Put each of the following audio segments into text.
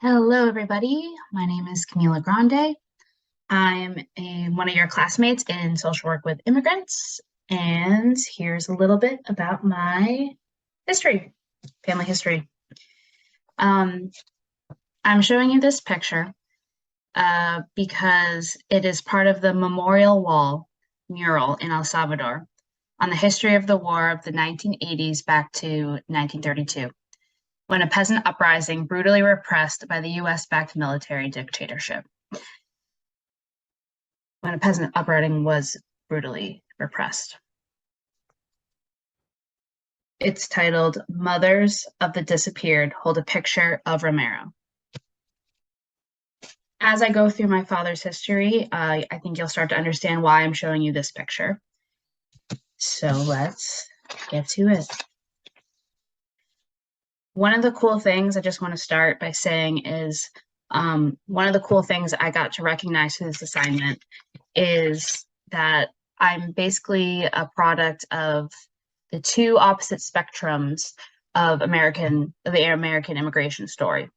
Hello, everybody. My name is Camila Grande. I'm one of your classmates in social work with immigrants, and here's a little bit about my history, family history. Um, I'm showing you this picture because it is part of the Memorial Wall mural in El Salvador on the history of the war of the 1980s back to 1932, when a peasant uprising brutally repressed by the US-backed military dictatorship. When a peasant uprising was brutally repressed. It's titled Mothers of the Disappeared Hold a Picture of Romero. As I go through my father's history, I think you'll start to understand why I'm showing you this picture. So let's get to it. One of the cool things I just want to start by saying is one of the cool things I got to recognize through this assignment is that I'm basically a product of the two opposite spectrums of the American immigration story.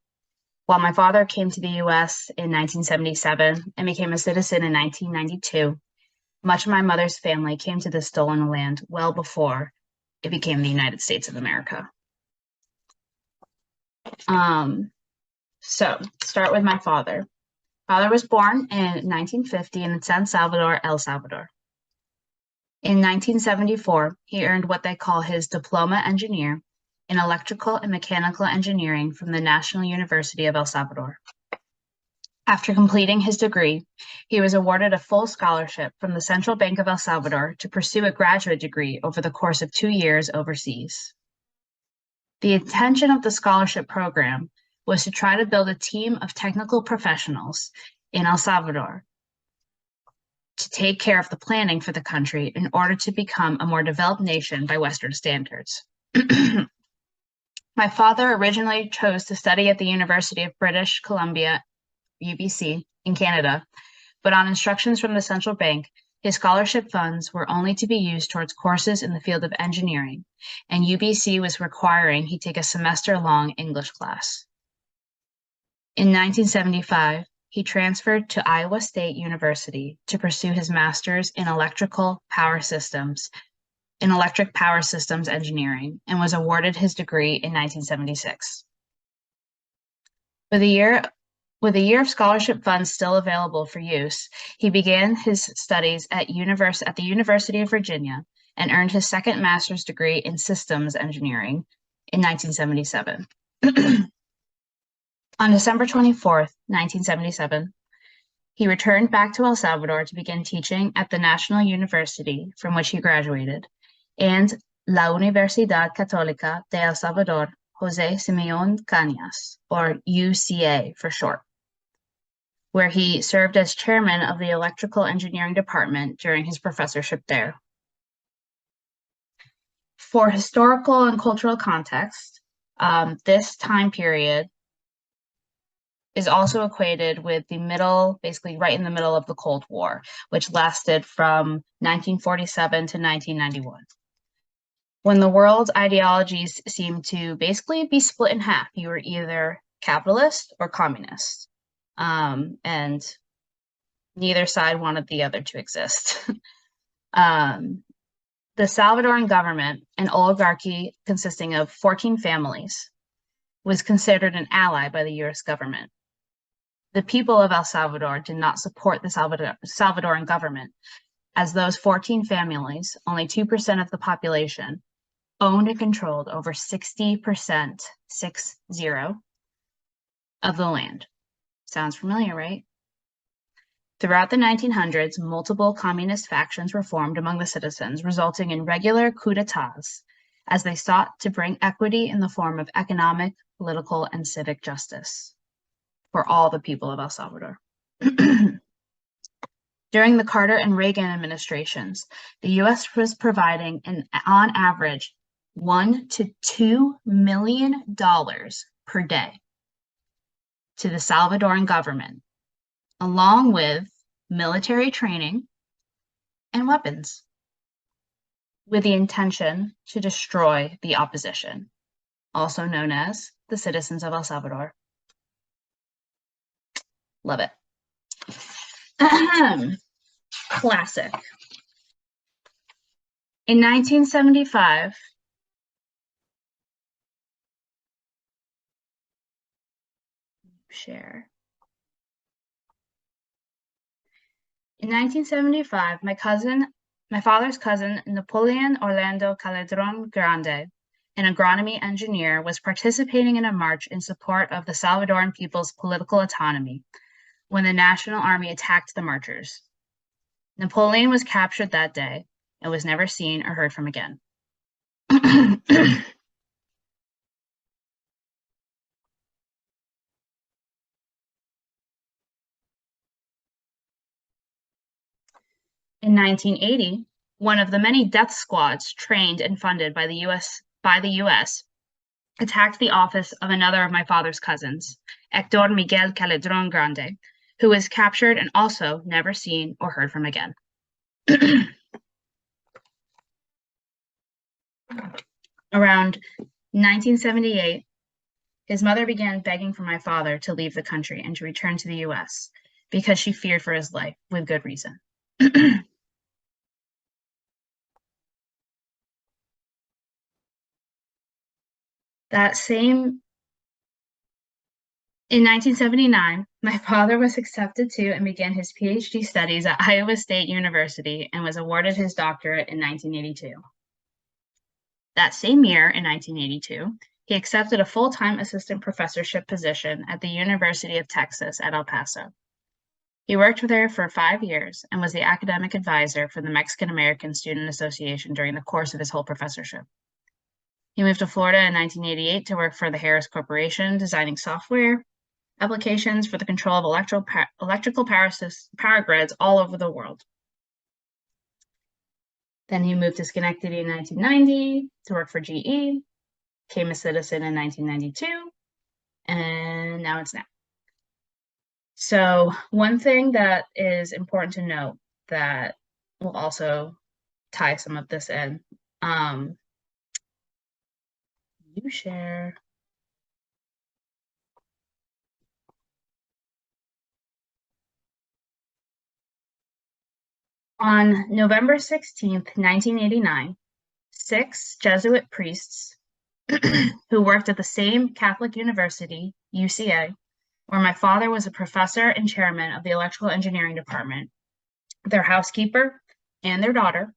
While my father came to the US in 1977 and became a citizen in 1992, much of my mother's family came to the stolen land well before it became the United States of America. So start with my father. Father was born in 1950 in San Salvador, El Salvador. In 1974, he earned what they call his diploma engineer in electrical and mechanical engineering from the National University of El Salvador. After completing his degree, he was awarded a full scholarship from the Central Bank of El Salvador to pursue a graduate degree over the course of 2 years overseas. The intention of the scholarship program was to try to build a team of technical professionals in El Salvador to take care of the planning for the country in order to become a more developed nation by Western standards. My father originally chose to study at the University of British Columbia, UBC, in Canada, but on instructions from the central bank, his scholarship funds were only to be used towards courses in the field of engineering, and UBC was requiring he take a semester-long English class. In 1975, he transferred to Iowa State University to pursue his master's in electric power systems engineering and was awarded his degree in 1976. With a year of scholarship funds still available for use, he began his studies at the University of Virginia and earned his second master's degree in systems engineering in 1977. On December 24th, 1977, he returned back to El Salvador to begin teaching at the National University from which he graduated, and La Universidad Católica de El Salvador, José Simeón Cañas, or UCA for short, where he served as chairman of the electrical engineering department during his professorship there. For historical and cultural context, this time period is also equated with the middle, basically right in the middle of the Cold War, which lasted from 1947 to 1991. When the world's ideologies seemed to basically be split in half, you were either capitalist or communist, and neither side wanted the other to exist. The Salvadoran government, an oligarchy consisting of 14 families, was considered an ally by the US government. The people of El Salvador did not support the Salvadoran government, as those 14 families, only 2% of the population, owned and controlled over 60%, 60, of the land. Sounds familiar, right? Throughout the 1900s, multiple communist factions were formed among the citizens, resulting in regular coups d'etats as they sought to bring equity in the form of economic, political, and civic justice for all the people of El Salvador. During the Carter and Reagan administrations, the US was providing on average $1 to $2 million per day to the Salvadoran government, along with military training and weapons, with the intention to destroy the opposition, also known as the citizens of El Salvador. Love it. Classic. In 1975, share. In 1975, my father's cousin, Napoleon Orlando Calderon Grande, an agronomy engineer, was participating in a march in support of the Salvadoran people's political autonomy when the National Army attacked the marchers. Napoleon was captured that day and was never seen or heard from again. In 1980, one of the many death squads trained and funded by the US attacked the office of another of my father's cousins, Hector Miguel Calderon Grande, who was captured and also never seen or heard from again. Around 1978, his mother began begging for my father to leave the country and to return to the US because she feared for his life, with good reason. In 1979, my father was accepted to and began his PhD studies at Iowa State University and was awarded his doctorate in 1982. That same year, in 1982, he accepted a full-time assistant professorship position at the University of Texas at El Paso. He worked there for 5 years and was the academic advisor for the Mexican American Student Association during the course of his whole professorship. He moved to Florida in 1988 to work for the Harris Corporation, designing software applications for the control of electrical power grids all over the world. Then he moved to Schenectady in 1990 to work for GE, became a citizen in 1992, and now it's now. So one thing that is important to note that will also tie some of this in, you share. On November 16th, 1989, 6 Jesuit priests who worked at the same Catholic university, UCA, where my father was a professor and chairman of the electrical engineering department, their housekeeper, and their daughter,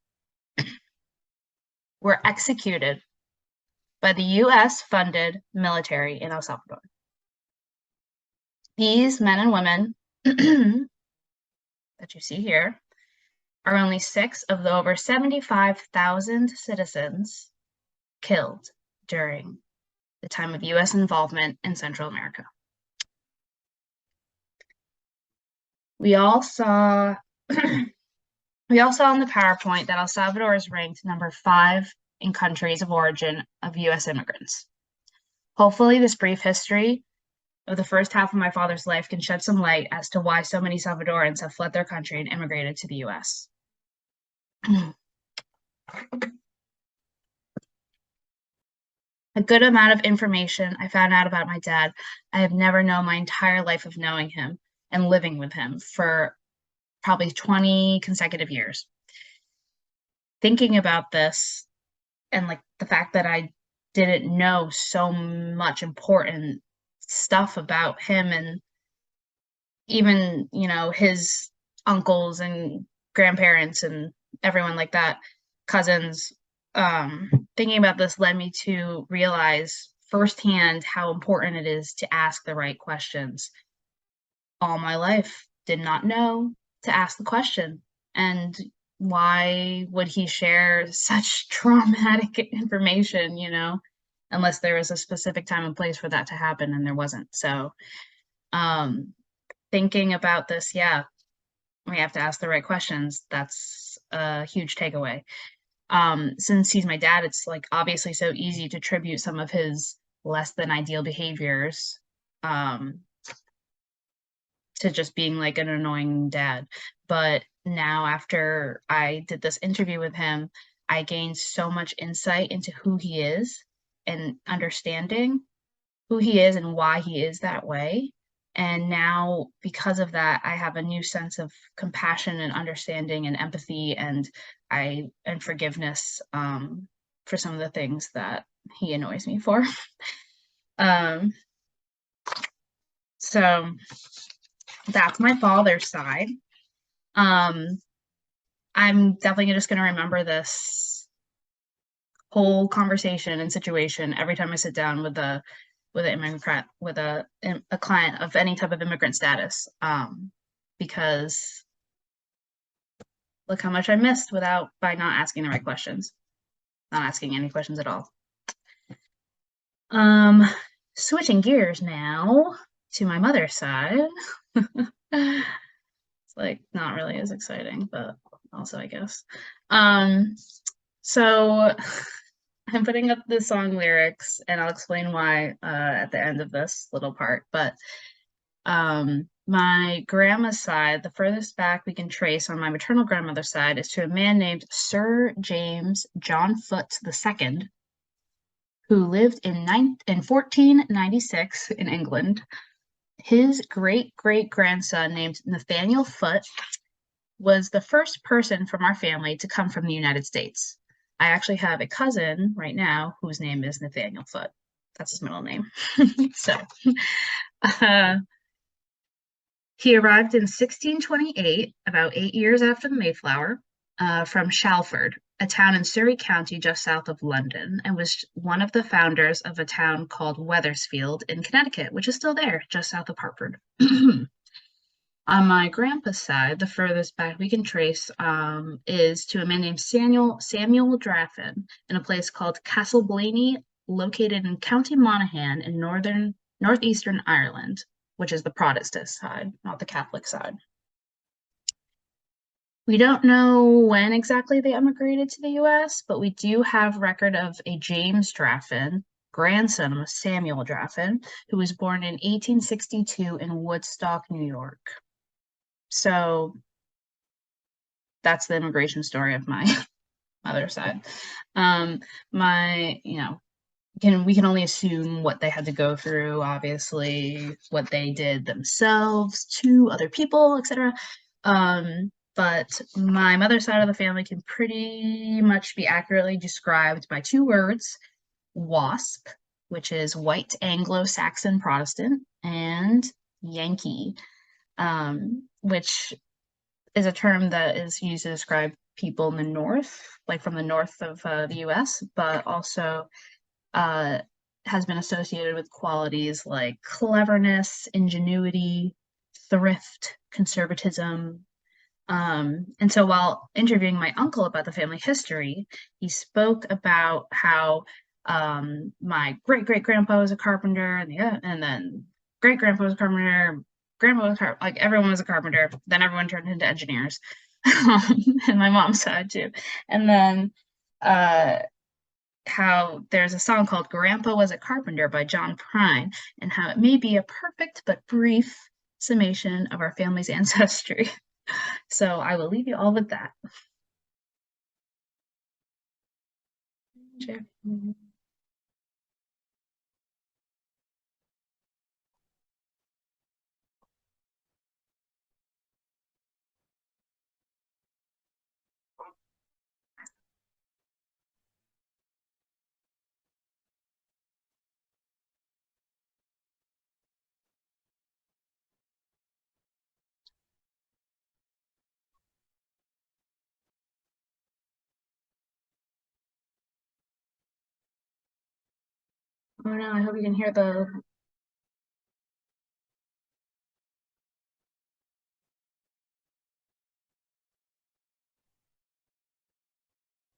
were executed by the US-funded military in El Salvador. These men and women that you see here are only 6 of the over 75,000 citizens killed during the time of US involvement in Central America. We all saw in the PowerPoint that El Salvador is ranked number 5 in countries of origin of US immigrants. Hopefully, this brief history of the first half of my father's life can shed some light as to why so many Salvadorans have fled their country and immigrated to the US. A good amount of information I found out about my dad. I have never known my entire life of knowing him and living with him for probably 20 consecutive years. Thinking about this and like the fact that I didn't know so much important stuff about him and even, his uncles and grandparents and everyone like that, cousins, thinking about this led me to realize firsthand how important it is to ask the right questions. All my life, did not know to ask the question. And why would he share such traumatic information, unless there was a specific time and place for that to happen, and there wasn't. So thinking about this, yeah, we have to ask the right questions. That's a huge takeaway. Since he's my dad, it's like obviously so easy to attribute some of his less than ideal behaviors to just being like an annoying dad. But now after I did this interview with him, I gained so much insight into who he is and understanding who he is and why he is that way. And now, because of that, I have a new sense of compassion and understanding and empathy and forgiveness for some of the things that he annoys me for. So that's my father's side. I'm definitely just going to remember this whole conversation and situation every time I sit down with a client of any type of immigrant status, because look how much I missed by not asking the right questions, not asking any questions at all. Switching gears now to my mother's side. It's like not really as exciting, but also I guess. So I'm putting up the song lyrics, and I'll explain why at the end of this little part. But my grandma's side, the furthest back we can trace on my maternal grandmother's side, is to a man named Sir James John Foote II, who lived in 1496 in England. His great-great-grandson, named Nathaniel Foote, was the first person from our family to come from the United States. I actually have a cousin right now whose name is Nathaniel Foote. That's his middle name. So he arrived in 1628, about 8 years after the Mayflower, from Shalford, a town in Surrey County just south of London, and was one of the founders of a town called Wethersfield in Connecticut, which is still there, just south of Hartford. On my grandpa's side, the furthest back we can trace is to a man named Samuel Draffin in a place called Castle Blaney, located in County Monaghan in northeastern Ireland, which is the Protestant side, not the Catholic side. We don't know when exactly they emigrated to the U.S., but we do have record of a James Draffin, grandson of Samuel Draffin, who was born in 1862 in Woodstock, New York. So that's the immigration story of my mother's side. We can only assume what they had to go through, obviously, what they did themselves to other people, etc. But my mother's side of the family can pretty much be accurately described by two words: WASP, which is White Anglo-Saxon Protestant, and Yankee, which is a term that is used to describe people in the north, like from the north of the US, but also has been associated with qualities like cleverness, ingenuity, thrift, conservatism. And so while interviewing my uncle about the family history, he spoke about how my great-great-grandpa was a carpenter, and then great-grandpa was a carpenter, grandpa was like everyone was a carpenter, then everyone turned into engineers. And my mom's side too. And then how there's a song called Grandpa Was a Carpenter by John Prine, and how it may be a perfect but brief summation of our family's ancestry. So I will leave you all with that. Sure. Oh no, I hope you can hear the...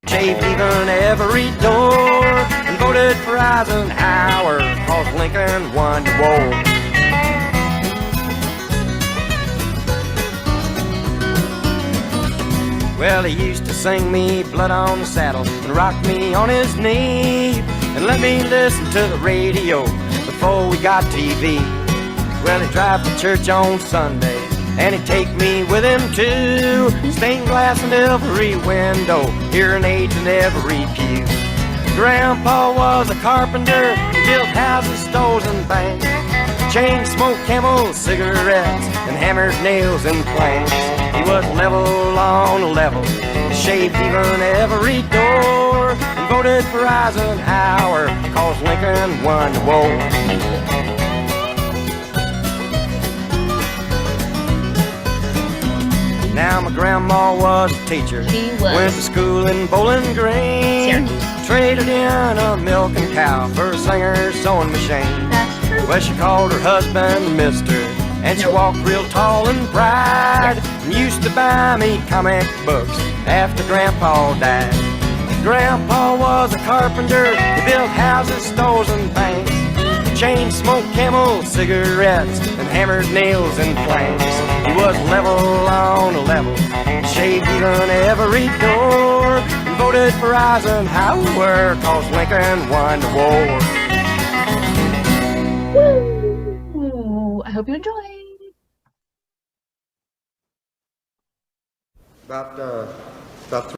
Shaved even every door and voted for Eisenhower, cause Lincoln won the war. Well, he used to sing me Blood on the Saddle and rock me on his knee and let me listen to the radio before we got TV. Well, he'd drive to church on Sunday and he'd take me with him too. Stained glass in every window, hearing aids in every pew. Grandpa was a carpenter, he built houses, stores, and banks. Chain smoked Camel cigarettes and hammered nails and planks. He was level on level, shaved even every door, and voted for Eisenhower, cause Lincoln won the war. Now my grandma was a teacher, She was. went to school in Bowling Green, traded in a milking cow for a Singer sewing machine. That's true. Well, she called her husband Mister, and she walked real tall and bright, and used to buy me comic books after Grandpa died. Grandpa was a carpenter, he built houses, stores, and banks. Chain smoked Camel cigarettes and hammered nails and planks. He was level on level, shaved even every door, and voted for Eisenhower, cause Lincoln won the war. Woo! I hope you enjoyed. About